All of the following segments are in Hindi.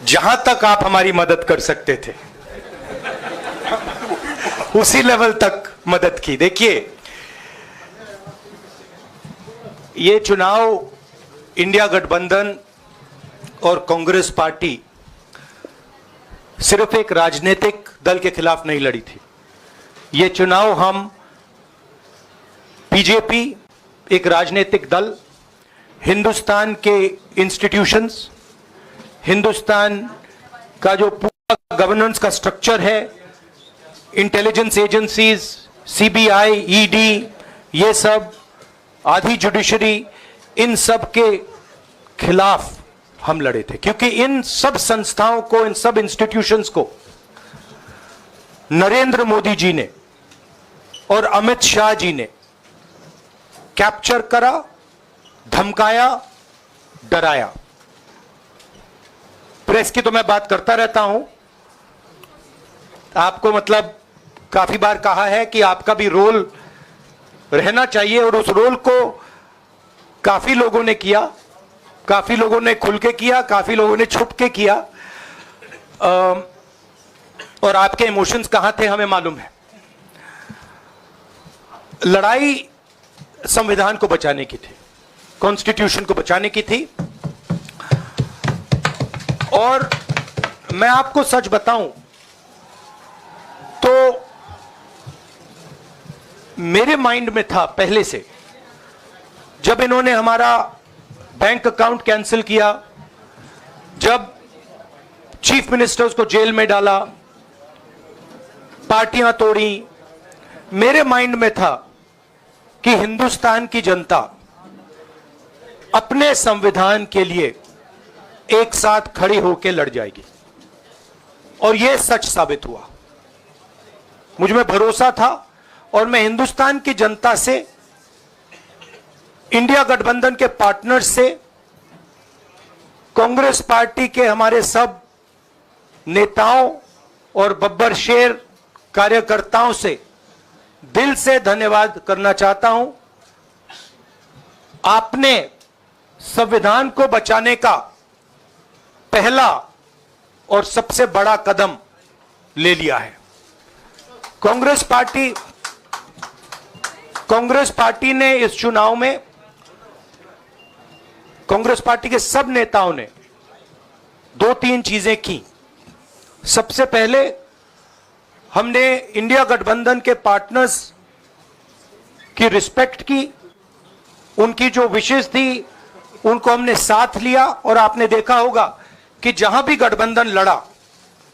जहां तक आप हमारी मदद कर सकते थे उसी लेवल तक मदद की। देखिए, ये चुनाव इंडिया गठबंधन और कांग्रेस पार्टी सिर्फ एक राजनीतिक दल के खिलाफ नहीं लड़ी थी। ये चुनाव हम बीजेपी, एक राजनीतिक दल, हिंदुस्तान के इंस्टीट्यूशंस, हिंदुस्तान का जो पूरा गवर्नेंस का स्ट्रक्चर है, इंटेलिजेंस एजेंसीज, सीबीआई, ईडी, ये सब, आधी जुडिशरी, इन सब के खिलाफ हम लड़े थे। क्योंकि इन सब संस्थाओं को, इन सब इंस्टीट्यूशंस को नरेंद्र मोदी जी ने और अमित शाह जी ने कैप्चर करा, धमकाया, डराया। प्रेस की तो मैं बात करता रहता हूं, आपको मतलब काफी बार कहा है कि आपका भी रोल रहना चाहिए, और उस रोल को काफी लोगों ने किया, काफी लोगों ने खुल के किया, काफी लोगों ने छुप के किया, और आपके इमोशंस कहां थे हमें मालूम है। लड़ाई संविधान को बचाने की थी, कॉन्स्टिट्यूशन को बचाने की थी। और मैं आपको सच बताऊं तो मेरे माइंड में था पहले से, जब इन्होंने हमारा बैंक अकाउंट कैंसिल किया, जब चीफ मिनिस्टर्स को जेल में डाला, पार्टियां तोड़ी, मेरे माइंड में था कि हिंदुस्तान की जनता अपने संविधान के लिए एक साथ खड़ी होकर लड़ जाएगी। और यह सच साबित हुआ। मुझ में भरोसा था, और मैं हिंदुस्तान की जनता से, इंडिया गठबंधन के पार्टनर्स से, कांग्रेस पार्टी के हमारे सब नेताओं और बब्बर शेर कार्यकर्ताओं से दिल से धन्यवाद करना चाहता हूं। आपने संविधान को बचाने का पहला और सबसे बड़ा कदम ले लिया है। कांग्रेस पार्टी ने इस चुनाव में, कांग्रेस पार्टी के सब नेताओं ने 2-3 चीजें की। सबसे पहले हमने इंडिया गठबंधन के पार्टनर्स की रिस्पेक्ट की, उनकी जो विशेष थी उनको हमने साथ लिया, और आपने देखा होगा कि जहां भी गठबंधन लड़ा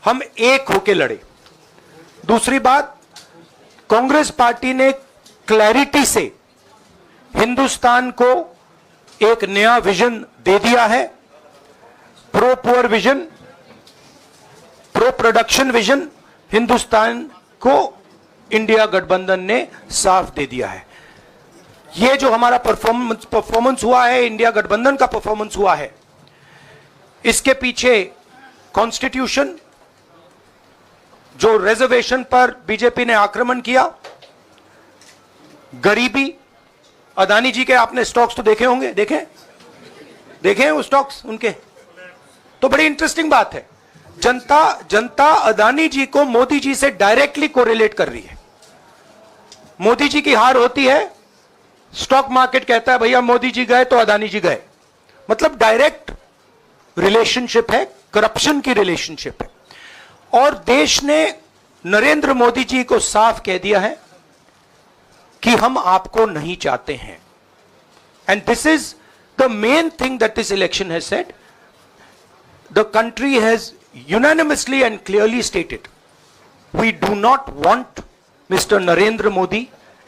हम एक होकर लड़े। दूसरी बात, कांग्रेस पार्टी ने क्लैरिटी से हिंदुस्तान को एक नया विजन दे दिया है, pro poor vision, pro production vision Hindustan को इंडिया गठबंधन ने साफ दे दिया है। यह जो हमारा परफॉर्मेंस हुआ है, इंडिया गठबंधन का परफॉर्मेंस हुआ है, इसके पीछे कॉन्स्टिट्यूशन, जो रिजर्वेशन पर बीजेपी ने आक्रमण किया, गरीबी, अदानी जी के आपने स्टॉक्स तो देखे होंगे, देखे हैं वो स्टॉक्स उनके, तो बड़ी इंटरेस्टिंग बात है। जनता अदानी जी को मोदी जी से डायरेक्टली कोरिलेट कर रही है। मोदी जी की हार होती है, स्टॉक मार्केट कहता है भैया मोदी जी गए तो अदानी जी गए। मतलब डायरेक्ट रिलेशनशिप है, करप्शन की रिलेशनशिप है। और देश ने नरेंद्र मोदी जी को साफ कह दिया है कि हम आपको नहीं चाहते हैं। And this is the main thing that this election has said. The country has unanimously and clearly stated, we do not want Mr. Narendra Modi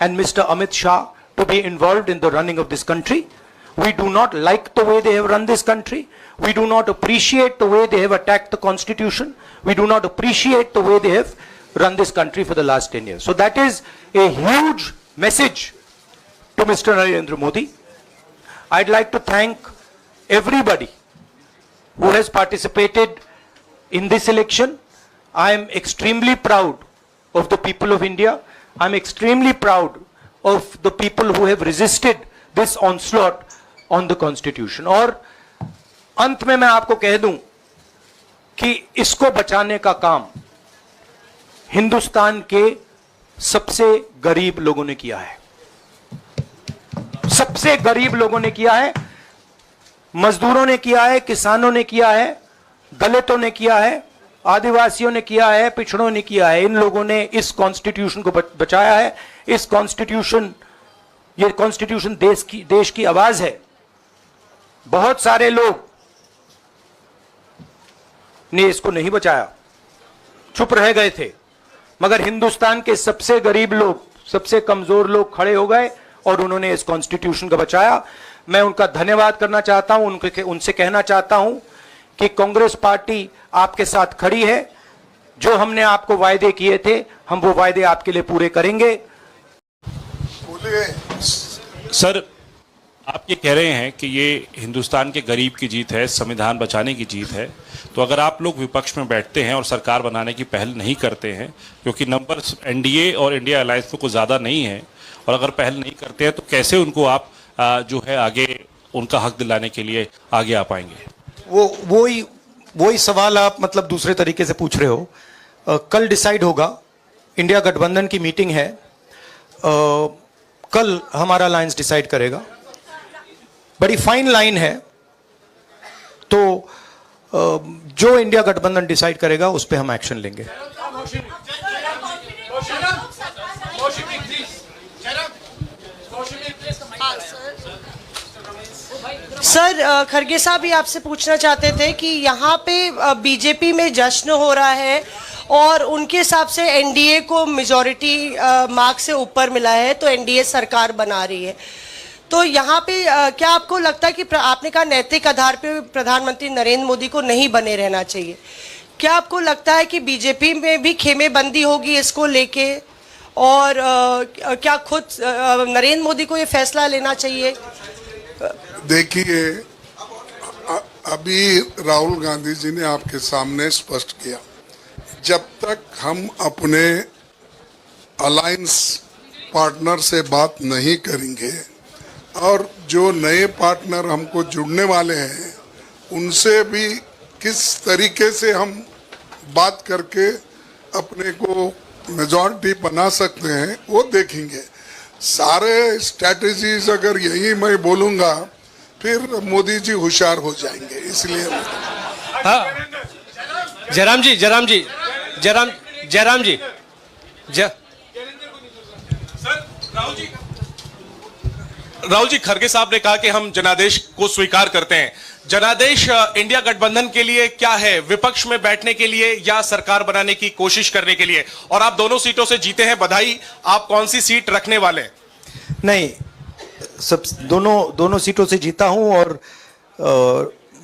and Mr. Amit Shah to be involved in the running of this country. We do not like the way they have run this country. We do not appreciate the way they have attacked the constitution. We do not appreciate the way they have run this country for the last 10 years. So that is a huge message to Mr. Narendra Modi. I'd like to thank everybody who has participated in this election. I am extremely proud of the people of India. I am extremely proud of the people who have resisted this onslaught on the constitution. और अंत में मैं आपको कह दूं कि इसको बचाने का काम हिंदुस्तान के सबसे गरीब लोगों ने किया है, सबसे गरीब लोगों ने किया है, मजदूरों ने किया है, किसानों ने किया है, दलितों ने किया है, आदिवासियों ने किया है, पिछड़ों ने किया है। इन लोगों ने इस कॉन्स्टिट्यूशन को बचाया है। इस कॉन्स्टिट्यूशन, ये कॉन्स्टिट्यूशन देश की आवाज है। बहुत सारे लोग ने इसको नहीं बचाया, चुप रह गए थे, मगर हिंदुस्तान के सबसे गरीब लोग, सबसे कमजोर लोग खड़े हो गए और उन्होंने इस कॉन्स्टिट्यूशन को बचाया। मैं उनका धन्यवाद करना चाहता हूं, उनसे कहना चाहता हूं कि कांग्रेस पार्टी आपके साथ खड़ी है। जो हमने आपको वायदे किए थे, हम वो वायदे आपके लिए पूरे करेंगे। सर, आप ये कह रहे हैं कि ये हिंदुस्तान के गरीब की जीत है, संविधान बचाने की जीत है, तो अगर आप लोग विपक्ष में बैठते हैं और सरकार बनाने की पहल नहीं करते हैं, क्योंकि नंबर एनडीए और इंडिया अलायंस में कुछ ज़्यादा नहीं है, और अगर पहल नहीं करते हैं तो कैसे उनको आप जो है आगे उनका हक दिलाने के लिए आगे आ पाएंगे? वही सवाल आप मतलब दूसरे तरीके से पूछ रहे हो। कल डिसाइड होगा, इंडिया गठबंधन की मीटिंग है, कल हमारा अलायंस डिसाइड करेगा। बड़ी फाइन लाइन है, तो जो इंडिया गठबंधन डिसाइड करेगा उस पर हम एक्शन लेंगे। सर, खरगे साहब भी आपसे पूछना चाहते थे कि यहाँ पे बीजेपी में जश्न हो रहा है और उनके हिसाब से एनडीए को मेजॉरिटी मार्क से ऊपर मिला है, तो एनडीए सरकार बना रही है। तो यहाँ पे क्या आपको लगता है कि आपने कहा नैतिक आधार पे प्रधानमंत्री नरेंद्र मोदी को नहीं बने रहना चाहिए, क्या आपको लगता है कि बीजेपी में भी खेमेबंदी होगी इसको लेके, और क्या खुद नरेंद्र मोदी को ये फैसला लेना चाहिए? देखिए, अभी राहुल गांधी जी ने आपके सामने स्पष्ट किया, जब तक हम अपने अलायंस पार्टनर से बात नहीं करेंगे और जो नए पार्टनर हमको जुड़ने वाले हैं उनसे भी किस तरीके से हम बात करके अपने को मेजॉरिटी बना सकते हैं वो देखेंगे। सारे स्ट्रैटेजीज अगर यही मैं बोलूँगा फिर मोदी जी होशियार हो जाएंगे, इसलिए। हाँ, जयराम जी राहुल जी, खरगे साहब ने कहा कि हम जनादेश को स्वीकार करते हैं। जनादेश इंडिया गठबंधन के लिए क्या है? विपक्ष में बैठने के लिए या सरकार बनाने की कोशिश करने के लिए? और आप दोनों सीटों से जीते हैं, बधाई। आप कौन सी सीट रखने वाले हैं? नहीं, सब दोनों सीटों से जीता हूं, और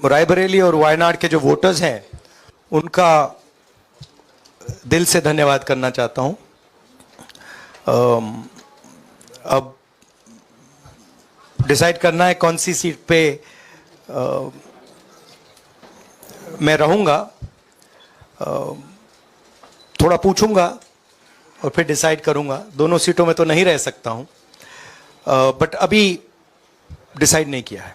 रायबरेली और वायनाड के जो वोटर्स हैं उनका दिल से धन्यवाद करना चाहता हूं। अब डिसाइड करना है कौन सी सीट पे मैं रहूंगा, थोड़ा पूछूंगा और फिर डिसाइड करूंगा। दोनों सीटों में तो नहीं रह सकता हूं, बट अभी डिसाइड नहीं किया है।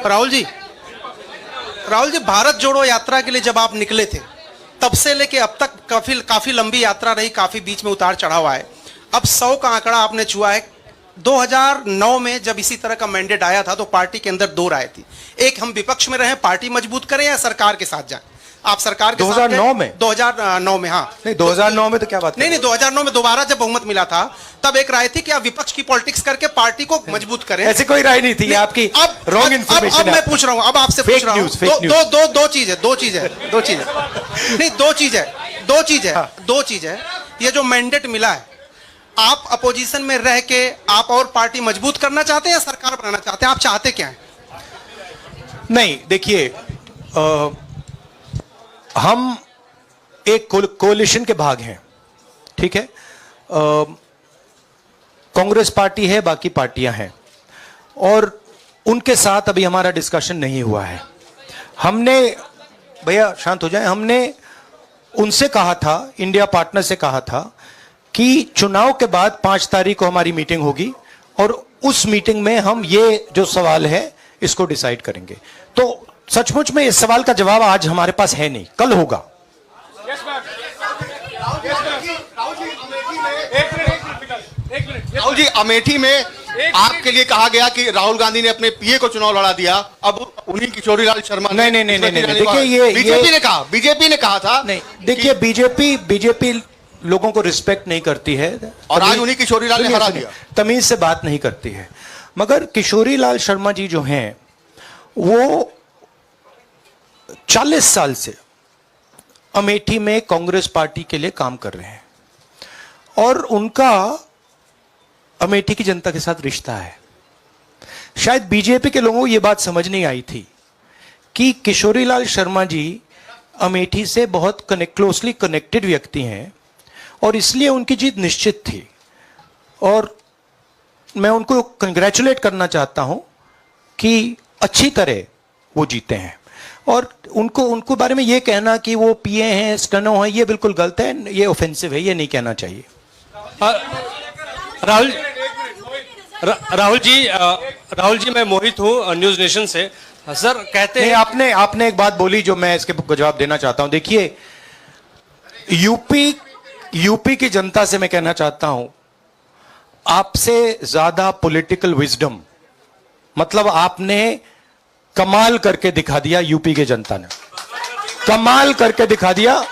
राहुल जी, भारत जोड़ो यात्रा के लिए जब आप निकले थे तब से लेके अब तक काफी लंबी यात्रा रही, काफी बीच में उतार चढ़ाव आए। अब 100 का आंकड़ा आपने छुआ है। 2009 में जब इसी तरह का मैंडेट आया था तो पार्टी के अंदर दो राय थी, एक हम विपक्ष में रहें, पार्टी मजबूत करें, या सरकार के साथ जाएं। आप सरकार के 2009 में 2009 में हाँ नहीं, 2009 में तो क्या बात नहीं 2009 में दोबारा जब बहुमत मिला था तब एक राय थी कि आप विपक्ष की पॉलिटिक्स करके पार्टी को मजबूत करें। ऐसी कोई राय नहीं थी, ये आपकी रॉन्ग इन्फॉर्मेशन। अब मैं पूछ रहा हूं, अब आपसे पूछ रहा हूं, दो चीज है। ये जो मैंडेट मिला है, आप अपोजिशन में रह के आप और पार्टी मजबूत करना चाहते हैं या सरकार बनाना चाहते हैं? आप चाहते क्या है? नहीं, देखिए, हम एक कोलिशन के भाग हैं, ठीक है। कांग्रेस पार्टी है, बाकी पार्टियां हैं, और उनके साथ अभी हमारा डिस्कशन नहीं हुआ है। हमने, भैया शांत हो जाए, हमने उनसे कहा था, इंडिया पार्टनर से कहा था कि चुनाव के बाद 5 तारीख को हमारी मीटिंग होगी और उस मीटिंग में हम ये जो सवाल है इसको डिसाइड करेंगे। तो सचमुच में इस सवाल का जवाब आज हमारे पास है नहीं, कल होगा। राहुल जी, अमेठी में आपके लिए कहा गया कि राहुल गांधी ने अपने पीए को चुनाव लड़ा दिया, अब उन्हीं किशोरीलाल शर्मा नहीं, देखिए ये बीजेपी ने कहा था। नहीं, देखिए बीजेपी लोगों को रिस्पेक्ट नहीं करती है और आज उन्हीं किशोरीलाल ने हरा दिया, तमीज से बात नहीं करती है। मगर किशोरीलाल शर्मा जी जो हैं वो 40 साल से अमेठी में कांग्रेस पार्टी के लिए काम कर रहे हैं और उनका अमेठी की जनता के साथ रिश्ता है। शायद बीजेपी के लोगों को यह बात समझ नहीं आई थी कि किशोरीलाल शर्मा जी अमेठी से बहुत क्लोजली कनेक्टेड व्यक्ति हैं और इसलिए उनकी जीत निश्चित थी। और मैं उनको कंग्रेचुलेट करना चाहता हूं कि अच्छी तरह वो जीते हैं। और उनको बारे में ये कहना कि वो पीए हैं, स्टनो हैं, ये बिल्कुल गलत है, ये ऑफेंसिव है, ये नहीं कहना चाहिए। राहुल जी, मैं मोहित हूँ न्यूज नेशन से। सर कहते हैं आपने एक बात बोली जो मैं इसके जवाब देना चाहता हूं। देखिए यूपी की जनता से मैं कहना चाहता हूं, आपसे ज्यादा पॉलिटिकल विजडम, मतलब आपने कमाल करके दिखा दिया। यूपी की जनता ने कमाल करके दिखा दिया।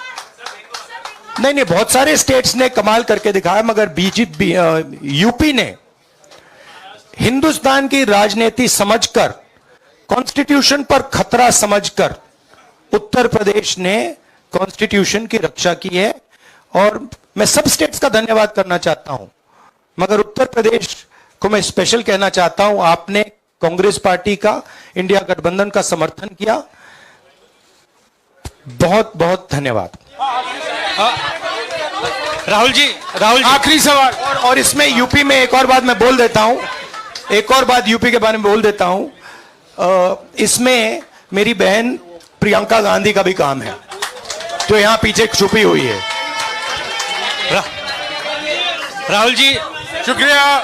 नहीं, बहुत सारे स्टेट्स ने कमाल करके दिखाया, मगर बीजेपी यूपी ने हिंदुस्तान की राजनीति समझकर, कॉन्स्टिट्यूशन पर खतरा समझकर उत्तर प्रदेश ने कॉन्स्टिट्यूशन की रक्षा की है। और मैं सब स्टेट्स का धन्यवाद करना चाहता हूं, मगर उत्तर प्रदेश को मैं स्पेशल कहना चाहता हूं। आपने कांग्रेस पार्टी का, इंडिया गठबंधन का समर्थन किया, बहुत बहुत धन्यवाद। राहुल जी आखिरी सवाल, और इसमें यूपी में एक और बात मैं बोल देता हूं, एक और बात यूपी के बारे में बोल देता हूं। इसमें मेरी बहन प्रियंका गांधी का भी काम है, जो यहां पीछे छुपी हुई है। राहुल जी शुक्रिया।